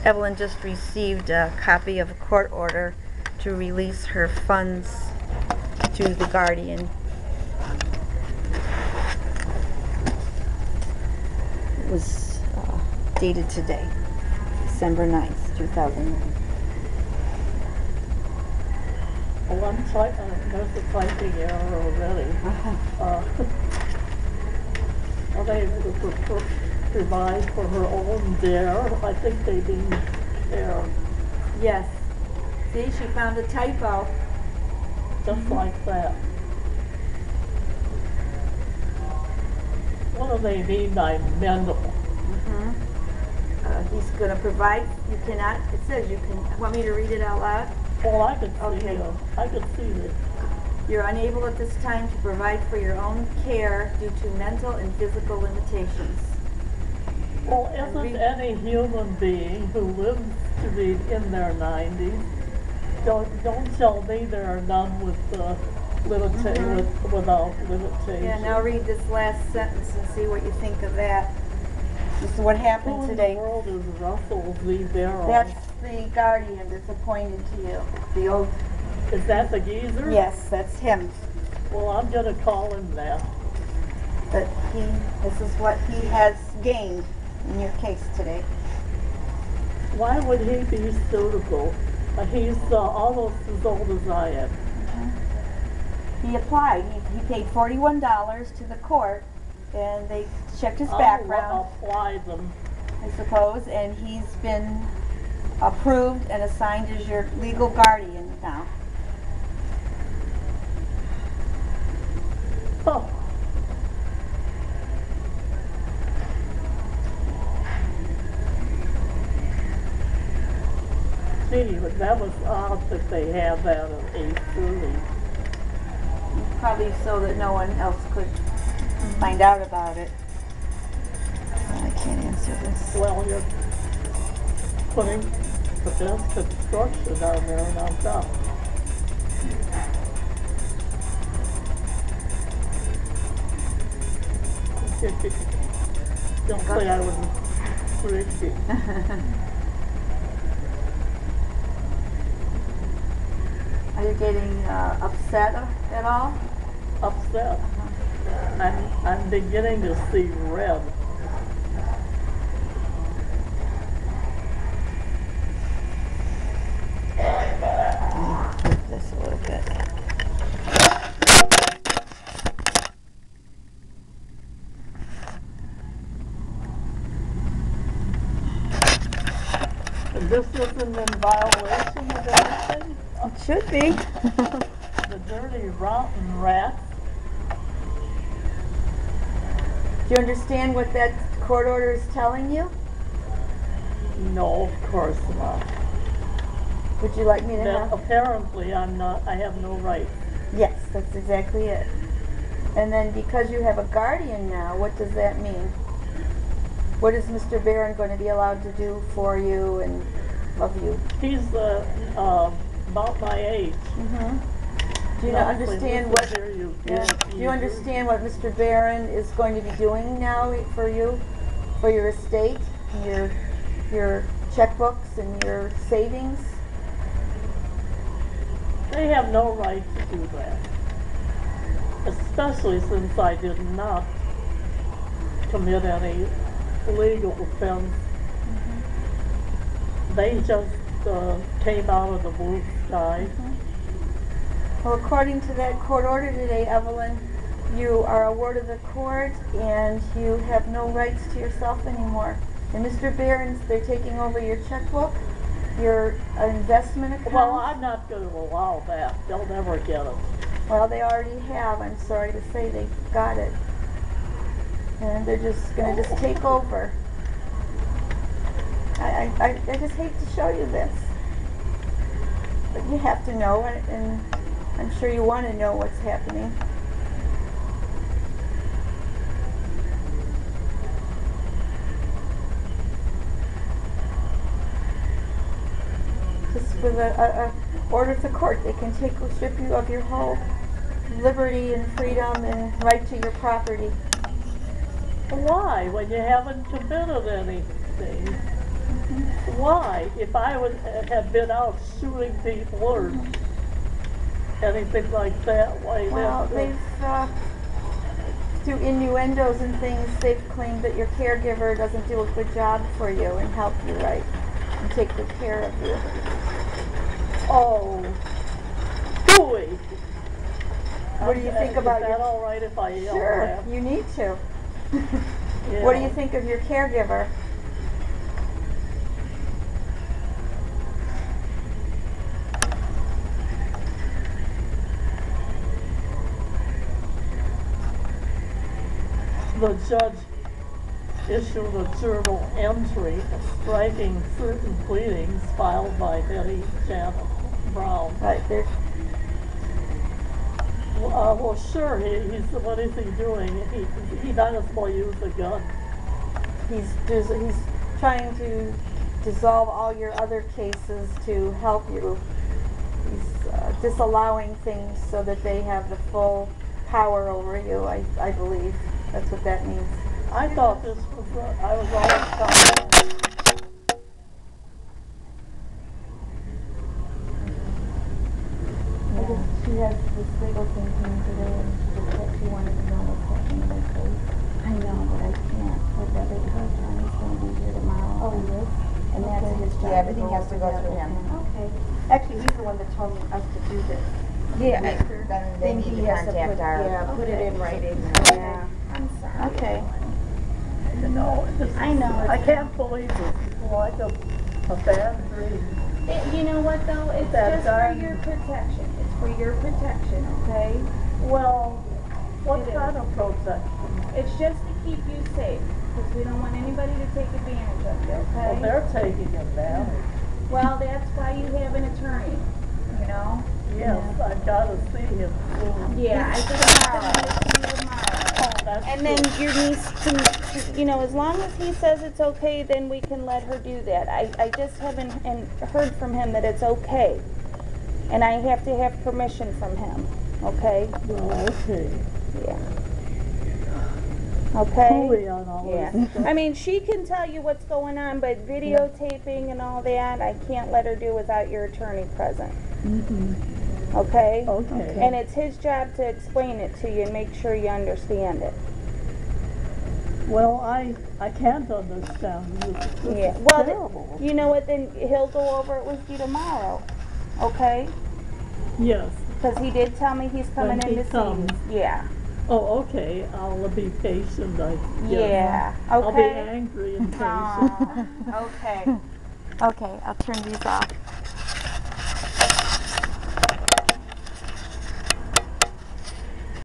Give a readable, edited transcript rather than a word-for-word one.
Evelyn just received a copy of a court order to release her funds to the guardian. It was dated today, December 9th, 2009. Well, there's a typing error already. Are they able to provide for her own dare? I think they mean care. Yes. See, she found a typo. Just like that. What do they mean by mendable? He's going to provide. You cannot. It says you can. Want me to read it out loud? Well, I could see Okay. I could see that. You're unable at this time to provide for your own care due to mental and physical limitations. Well, isn't any human being who lives to be in their 90s, don't tell me there are none with without limitations. Yeah, now read this last sentence and see what you think of that. This is what happened today. Who in the world is Russell V. Barrow? That's the guardian that's appointed to you. The old. Is that the geezer? Yes, that's him. Well, I'm going to call him that. But this is what he has gained in your case today. Why would he be suitable? He's almost as old as I am. He applied. He paid $41 to the court, and they checked his background. I'll apply them. I suppose, and he's been approved and assigned as your legal guardian now. Oh. Gee, but that was odd that they had that at 8:30. Probably so that no one else could find out about it. I can't answer this. Well, you're putting the best construction down there and on top. Don't say I was crazy. Are you getting upset at all? Upset. I'm beginning to see red. Move this a little bit. And this isn't in violation of anything? It should be. The dirty, rotten rats. Do you understand what that court order is telling you? No, of course not. Would you like me to That have? apparently I have no rights. Yes, that's exactly it. And then because you have a guardian now, what does that mean? What is Mr. Barron going to be allowed to do for you and of you? He's about my age. Do you understand what? Do you understand what Mr. Barron is going to be doing now for you, for your estate, your checkbooks and your savings? They have no right to do that, especially since I did not commit any legal offense. They just came out of the blue sky. Well, according to that court order today, Evelyn, you are a ward of the court and you have no rights to yourself anymore. And Mr. Barron's, they're taking over your checkbook, your investment account. Well, I'm not going to allow that. They'll never get it. Well, they already have. I'm sorry to say they've got it. And they're just going to just take over. I just hate to show you this. But you have to know it, and I'm sure you want to know what's happening. Just with a order of the court, they can strip you of your whole liberty and freedom and right to your property. Why? When you haven't committed anything. Why? If I had been out shooting people or anything like that, why? Well, they've, through innuendos and things, they've claimed that your caregiver doesn't do a good job for you and help you right and take good care of you. Oh, gooey. What do you think about Is that all right if I yell Sure, that? you need to. Yeah. What do you think of your caregiver? The judge issued a journal entry striking certain pleadings filed by Betty Janet Brown. Right, there's, Well, sure, what is he doing? He might as well use a gun. he's trying to dissolve all your other cases to help you. He's disallowing things so that they have the full power over you, I believe. That's what that means. I thought this was, I was always taught. She has this legal thing coming today, and she wanted to know what's happening in her case. I know, but I can't. Her brother, Johnny's going to be here tomorrow. Oh, he is? And that's his job. Yeah, everything has to go through him. Okay. Actually, he's the one that told us to do this. Yeah, then they need to contact our. Yeah, put it in writing. Yeah. I'm sorry. Okay. No, I know. I can't believe this. It's like a bad dream. You know what though? It's That's just for your protection. It's for your protection, okay? Well, what It kind is. of protection? It's just to keep you safe, because we don't want anybody to take advantage of you, okay? Well, they're taking advantage. Well, that's why you have an attorney, you know? Yes, I've got to see him soon. Yeah, I think I'm gonna see you tomorrow. That's And then true. your niece can, you know, as long as he says it's okay, then we can let her do that. I just haven't heard from him that it's okay. And I have to have permission from him, okay? Well, okay. Yeah. Okay? Holy on all Yeah. this stuff. I mean, she can tell you what's going on, but videotaping and all that, I can't let her do without your attorney present. Okay? Okay. And it's his job to explain it to you and make sure you understand it. Well, I can't understand this. This Yeah. is Well, terrible. you know what? Then he'll go over it with you tomorrow. Okay? Yes. Because he did tell me he's coming When in he to see comes. you. Yeah. Oh, okay. I'll be patient, I guess. Yeah. I'll be Okay. angry and patient. Aw, okay. Okay, I'll turn these off.